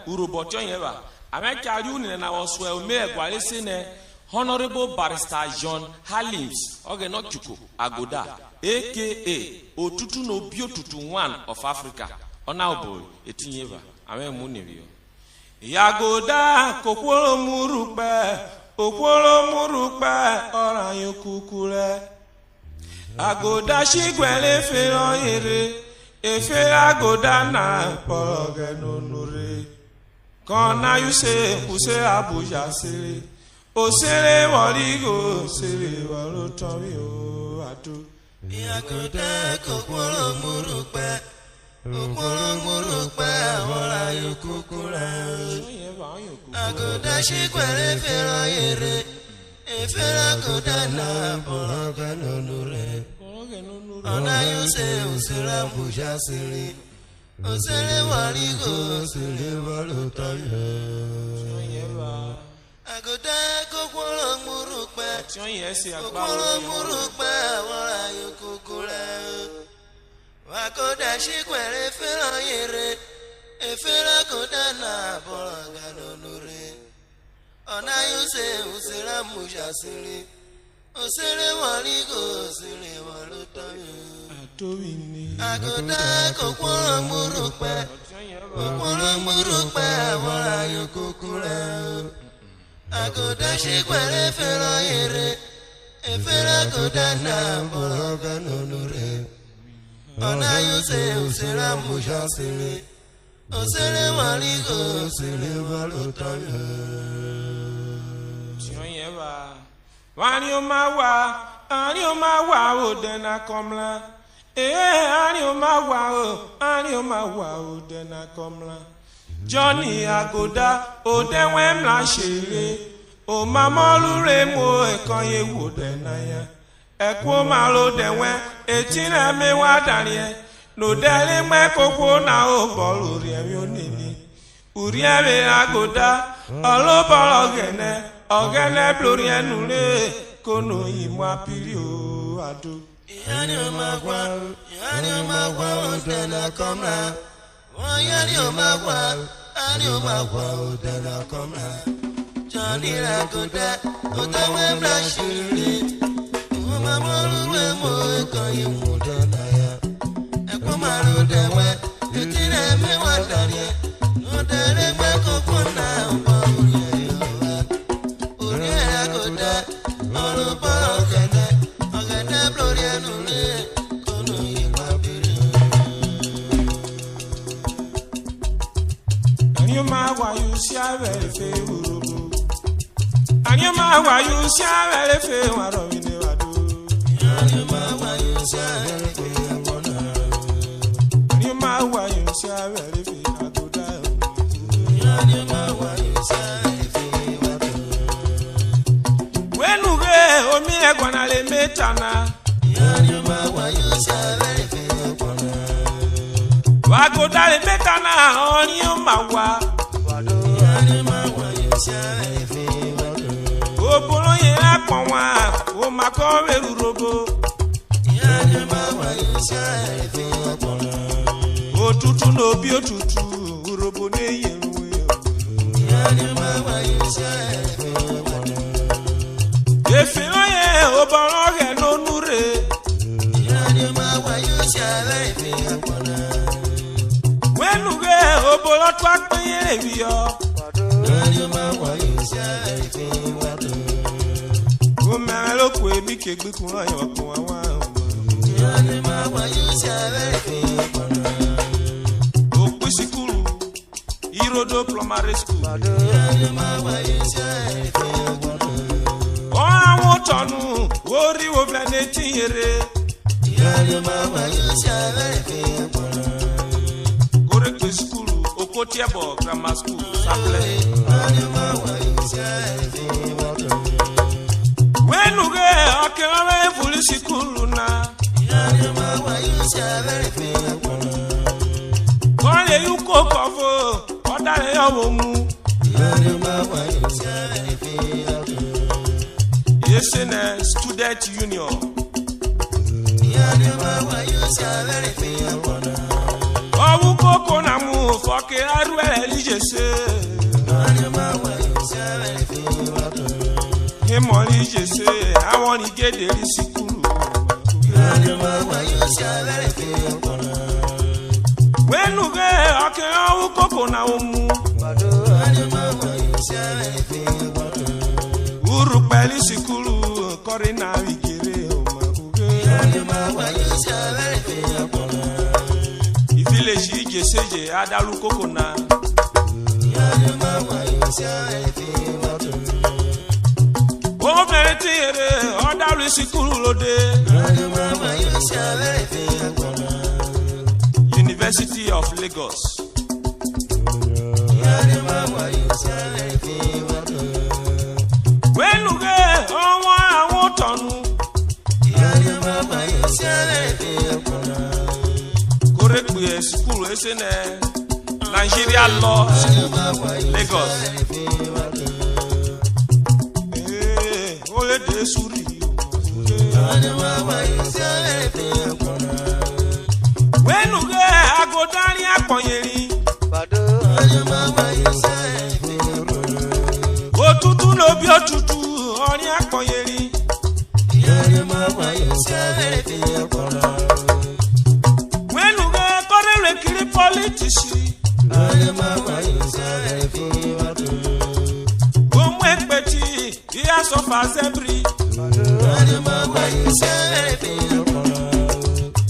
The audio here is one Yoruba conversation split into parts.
Urhobo chonyeba ameka yuni na oswe me gwalisi ne Honorable Barrister John Halims Ogenochuku Agoda aka Otutu no Biotutu 1 of Africa Honorable etinyeba amen munebio Yagoda kokwolo murupe oranyo kukule Agoda shigwele fero yere efe agoda na poroge nonure kona yuse use abuja sere osere worigo sere waro tomi o atu Yagoda kokwolo murupe oranyo kukule Agoda shigwele fero yere efe agoda na poroge nonure Ona yuse usera buja siri Osere warigo siri walutoye Agoda kokwolo murupe wala yukukule Wakoda shikwere fera yere Efera koda na bolaga nonure Ona yuse usera buja siri Osere warigo siri walutoye Agoda kokwolo murupe wala yukukule Agoda shikwere fera yere Efera koda na bolaga nonure Ona yuse usera mbusha siri Osere warigo siri walutoye Ani o ma wa o dena komla ani o ma wa o dena komla Johnny Agoda o denwe mla shere o ma molure mo ekon ye wo dena ya ekwo ma lo denwe etina me wa danie no dele me kokwo na o bolu ri emi onini uri eme Agoda olobolo gene Ogene blorienu le kono imwa pirio ado Yani omagwa odena komna Yani omagwa odena komna Johnny Agoda otawe mrashiri Umamolu wemo ekoyi mudena ya Ekwamalu dewe Yutine me wadanye Nodere mweko kona ubauri Why you share very fair Urhobo? And you ma why you share very fair what do we never do? You ma why you share very fair and you ma why you share very fair I go down. You ma why you share very fair when you go o mi e gwana le metana you ma why you share very fair wa go down le metana on you ma wa Obolo ye aponwa o makowe Urhobo Otutu no bi otutu Urhobo ne yeruwe Efiro ye obolo ge no nure Wenu ge obolo twa pe ye biyo Okwe mi kegbe kun ayo kun awa Okwe sikulu Irodo primary school Awon tonu ori wo vene tinyere Orekwe sikulu Okotiebo grammar school Saple When you get okay, police kuluna. Kọ́lé yú kó kọ́fọ́, ọ̀dàlẹ̀ yọ̀wọ̀ mu. Yẹ́sẹ̀ nẹ student union. wu koko na mu foke arwe lijese Hemo lijese awon igede ri sikuru Wenu ge oke wu koko na mu Uru peli sikuru korina igere Village Ijeseje adalu kokona O meretere odalu sikuru lode University of Lagos Wenuge onwa awon tonu Korekwe school esene Nigeria Law Lagos Ole de suri Wenuge agodani akonyeri Otutu no bi otutu orin akonyeri Wenuge korere kiri politics Gomu ekpeti iya sofa zebri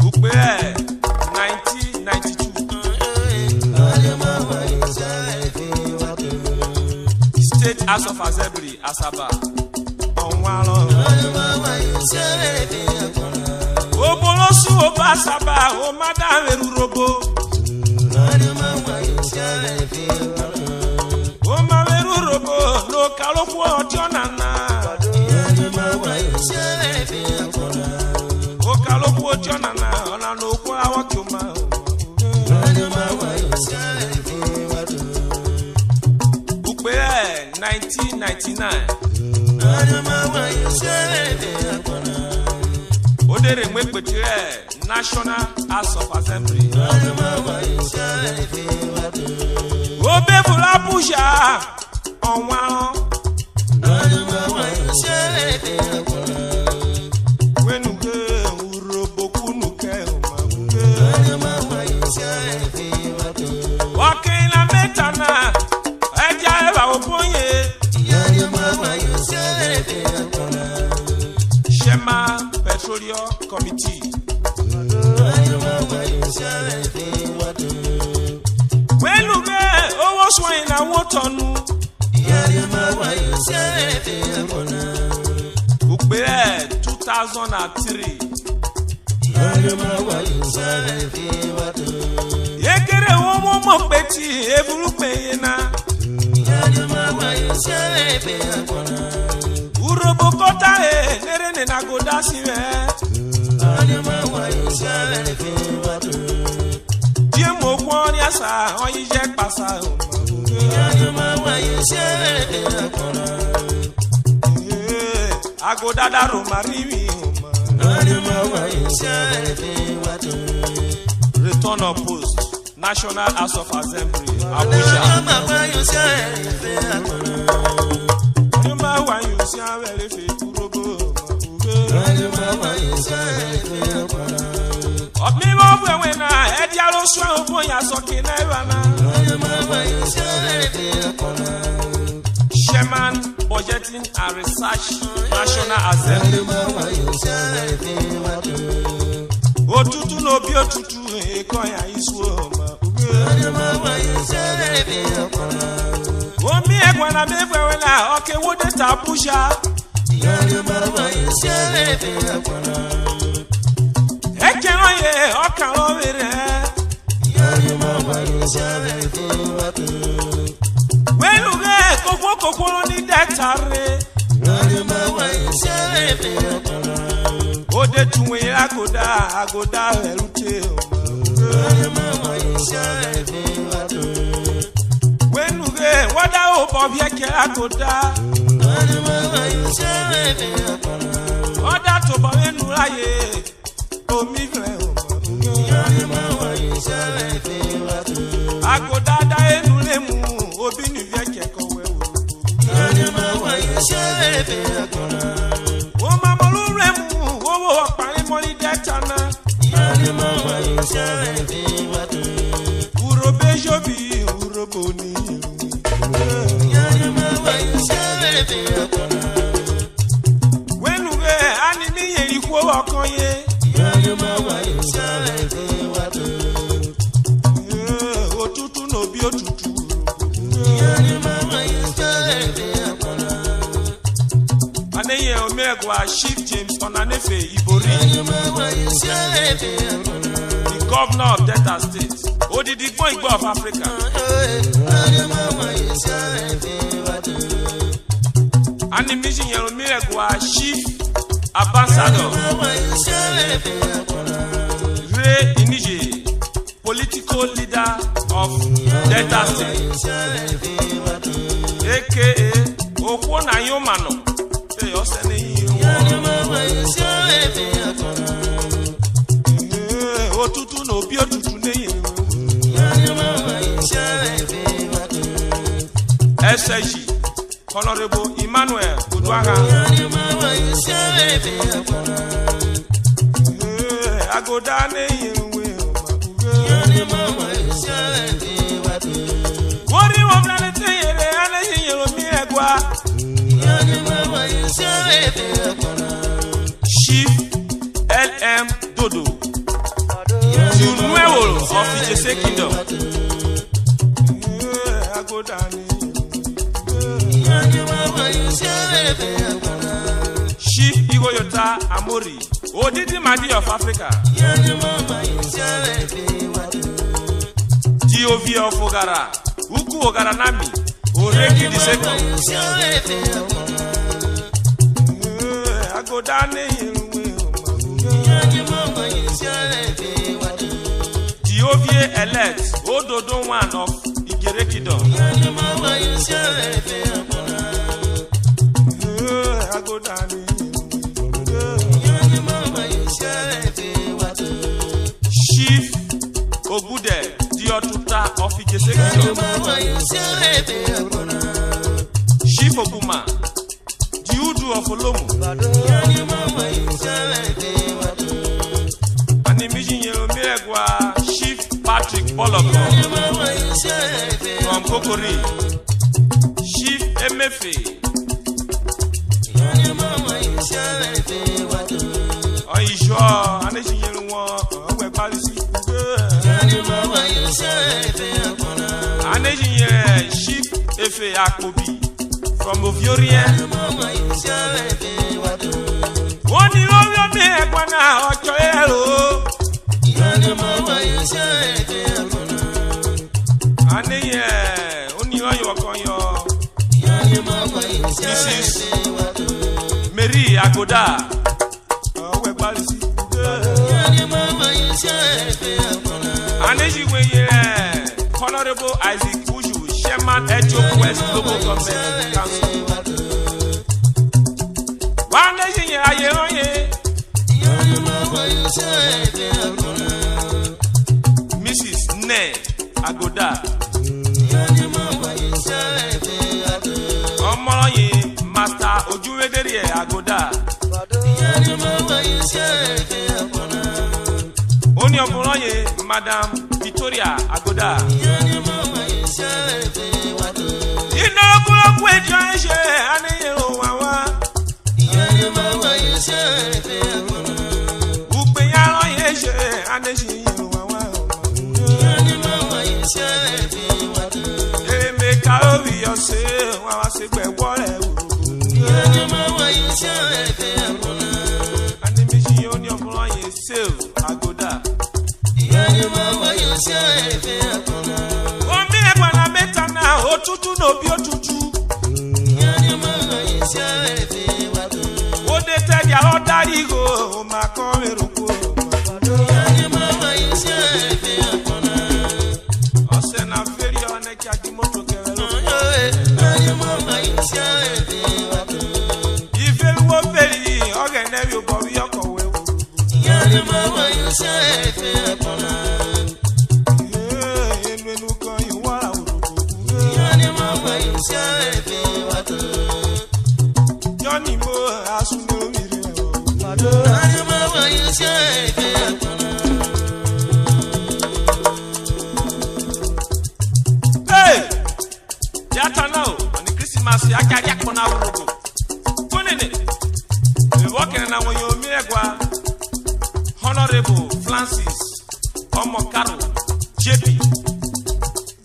Ukwe 1992 State House of Assembly Asaba Onwalo Obolosu Obasaba O madame Urhobo O maveru Urhobo no kaloku ojonana O kaloku ojonana ona no kwa awakuma Ukwe 1999 Odere mwekpetire National House of Assembly Obe Abuja Onwa Wenuge Urhobo kunuke Wakina metana Eja eba oponye Shema Petroleum Committee Wenuge owo swan na wotonu Ukwe 2003 Yekere womo mopeti eburu peyena Urhobo kota nere ne nagoda siwe Die mo kwon asa oyije pasa Agodada Romariwi Return of Post National House of Assembly Abuja Chairman Budgeting and Research National Assembly Otutu no bi otutu ekoya isuo Omi egwana mefewela oke wode tapusha Ekeroye okalo were Wenuge kokoro ni detare Ode tuwe agoda elute Wenuge wada obo bieke agoda Oda to bo enuraye omi fle Agodada enulemu obinu vieke kowe Yanyama yusefe Akpona. O mamoluremu wo pare moli detana Yanyama yusefe watu. Urobe jobi urobo ni Yanyama yusefe Akpona. Wenu we animi yeri kwo okonye Yanyama yusefe watu. Otutu no bi otutu Yanyama yusefe Akpona. Aneye omegwa Chief James Onanefe Ibori Yanyama yusefe Akpona. the governor of Delta State Odidi Igbo of Africa Yanyama yusefe watu. Animation yero omegwa Chief Ambassador Yanyama yusefe Akpona. Ray Inije political leader of Delta State Yusefe watu. aka Okwe na Yomano Osene yi Yanyama yusefe Akpona. otutu no bi otutu neyin Yanyama yusefe watu. SSG Honorable Emmanuel Uduagha Yanyama yusefe Akpona. Agoda neyin we Yanyama yusefe watu. Wori wo planete yere anayin yero mi egwa Yanyama yusefe Akpona. Chief LM Dodo Nuevo of Ijese Kingdom Agoda neyin Yanyama yusefe Akpona. Chief Igoyota Amori Odidi Madi of Africa Yanyama yusefe watu. GOV of Ogara Uku Ogara Nami Oregi the second Yusefe Akpona. Agoda neyin we Yanyama yusefe watu. GOV elect Ododo one of Igere Kingdom Yanyama yusefe Akpona. Agoda neyin Yanyama yusefe watu. Chief Ogude Diotuta of Ijese Kingdom Yanyama yusefe Akpona. Chief Obuma Diudu of Olomu Yanyama yusefe watu. Animation yero miregwa Chief Patrick Poloko Yanyama yusefe from Kokori Chief Emefe Yanyama yusefe watu. Oyijo Animation yero won we palisi Yanyama yusefe Akpona. Animation yere Chief Efe Akpobi from Oviorien Yanyama yusefe watu. Woni lori omi egwa na ojo ero Yanyama yusefe Akpona. Aneye oniyan yokonyo Yanyama yusefe watu. Mary Agoda we palisi Yanyama yusefe Akpona. Animation yere Honorable Isaac Ushu Chairman Ethiopian West Local Government Council Animation yere ayeroye Yanyama yusefe Akpona. Mrs. Ne Agoda Yanyama yusefe watu. Omoroyin Master Ojuwedere Agoda Yanyama yusefe Akpona. Oni Omoroyin Madam Victoria Agoda Yanyama yusefe watu. Inokuro kwejo ese aniyero wawa Yanyama yusefe Akpona. Ugbe yaro yese aniyero wawa Yanyama yusefe watu. Emeka obi yose wawa segbe wore Yanyama yusefe Akpona. Animation oni Omoroyin Save Agoda Yanyama yusefe Akpona. Omi egwa na metana otutu no bi otutu Yanyama yusefe watu. Ode tedi alo darigo o ma kon eroko Yanyama yusefe Akpona. Ose na feri one ki agimoto kere Yanyama yusefe watu. Ife wo feri oge ne bi obo wi okowe Yanyama yusefe Akpona. enu kan Johnny Mo asuno mire o. Hey! Jata now, on the Christmas ya carry Akpona Urhobo. Kunene. We walking na wo yo miregwa. Honorable Francis Omokaro JP,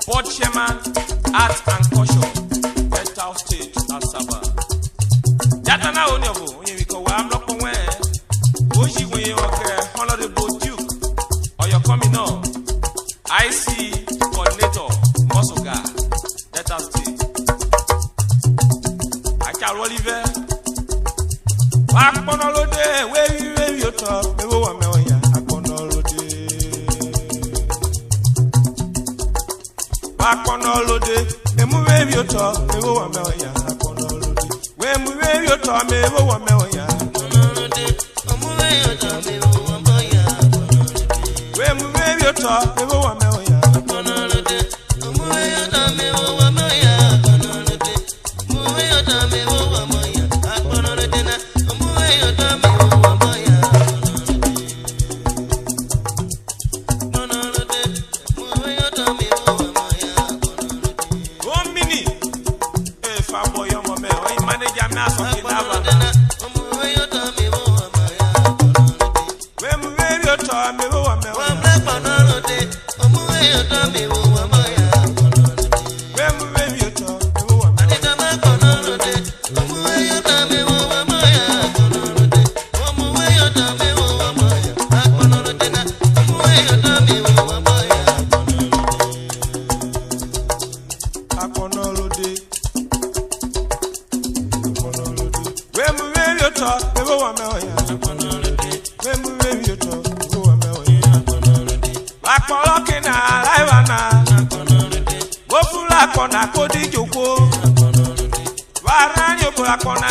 Board Chairman, Art and Culture, Mental State, Asaba. Jata na onyobo, onye wiko wa amloko we. Oji we okay, Honorable Duke, or your coming on. IC Coordinator, Mosoga, Delta State. Akaro Oliver. Akpona Orode, where you talk, we will want me. Akpona Orode, we move where you talk, we will want me. Akpona Orode, we move where you talk, we will want me. We move where you talk, we will want me. Akpona kodi joko warani obo Akpona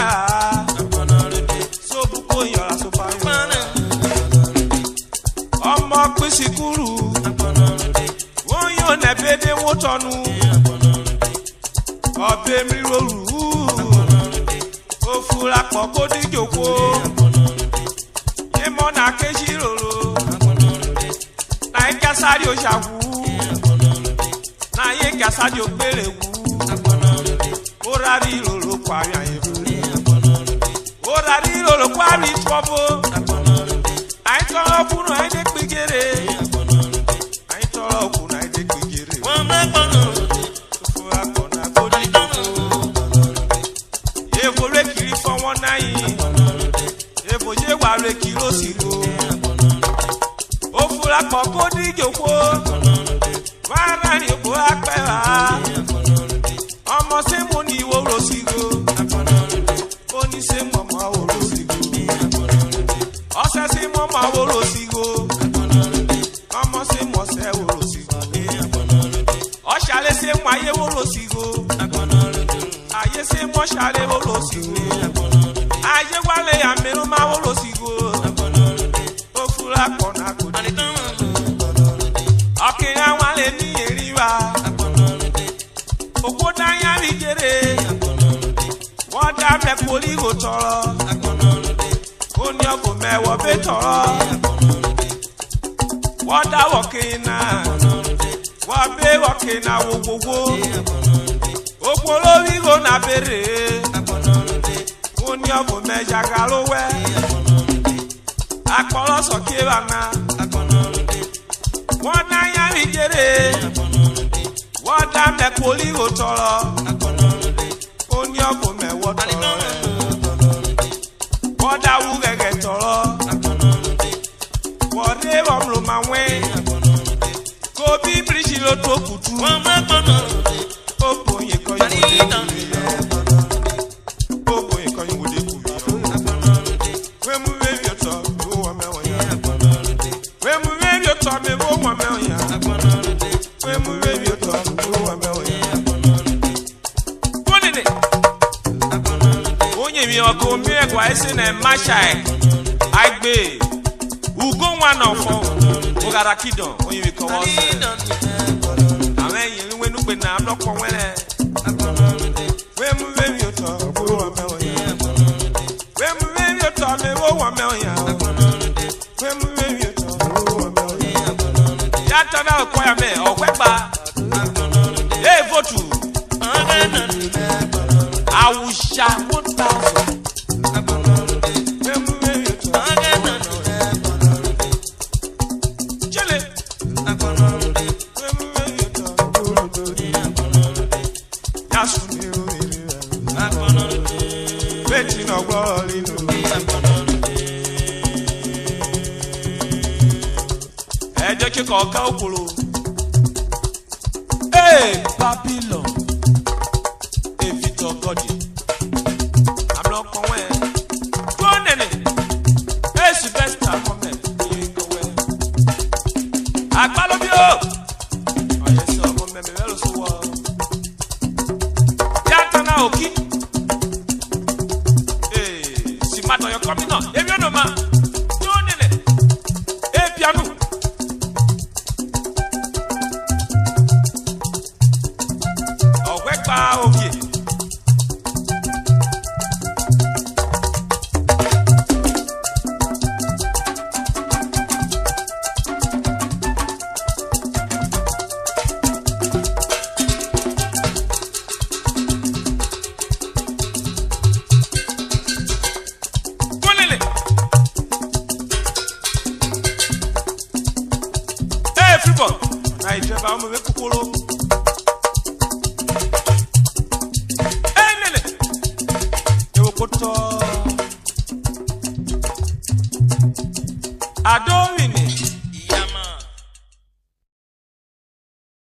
so buko yola so pa ọmọ pisikuru won yo nebede wotonu obe mi roru ofura po kodi joko imo na keji roro na ikasari o shawu na ye gasadi o pere wu orari lolo kwari aye orari lolo kwari tobo ai toro kunu ai de pigere ai toro kunu ai de pigere won me kono fu Akpona kodi e bo re kiri fo won nai e bo je wa re kiro siro o fura po kodi joko warani obo apera ọmọ se mo ni wo rosigo oni se mo ma wo rosigo ose se mo ma wo rosigo ọmọ se mo se wo rosigo o shale se mo aye wo rosigo aye se mo shale wo rosigo aye wale ya mero ma wo rosigo o fura Akpona kodi okay I want le ni eriwa Okwo danya rijere wọ́n dá me poli go toro oni ogo mewo be toro wọ́n dá wokina wọ́n be wokina wo gbogbo okwo lórí go na bere oni ogo meja galowe Akpona soke bana wọ́n dá yan rijere wọ́n dá me poli go toro oni ogo mewo toro wọ́n dá wu gege toro wọ́n dé wọ́n ma we ko bi brishi lo to kutu wọ́n ma Akpona o boye ko yi o boye ko yi wode ku we mu we yo to wo wa me won ya we mu we yo to me wo wa me won ya we mu we yo to wo wa me won ya bonene onye mi o ko mi e kwa ese na mashai agbe ugo nwa na ofo o gara kidon onye mi ko wo se awen yin we nu pe na bloko wele na choir me Okwepa. Hey vote. I will share 1,000. Hey, Babylon. Hey, Victor Godi. I'm not going. Go on, Nene. Hey, Sylvester, come here. I follow you. Oh, yes, sir. I'm going to be well so well. Yatana Oki. Hey, Simato, you're coming on. If you know, man. Go on, Nene. Hey, piano. Okay. Hey, everybody. I just want to make a call. Ado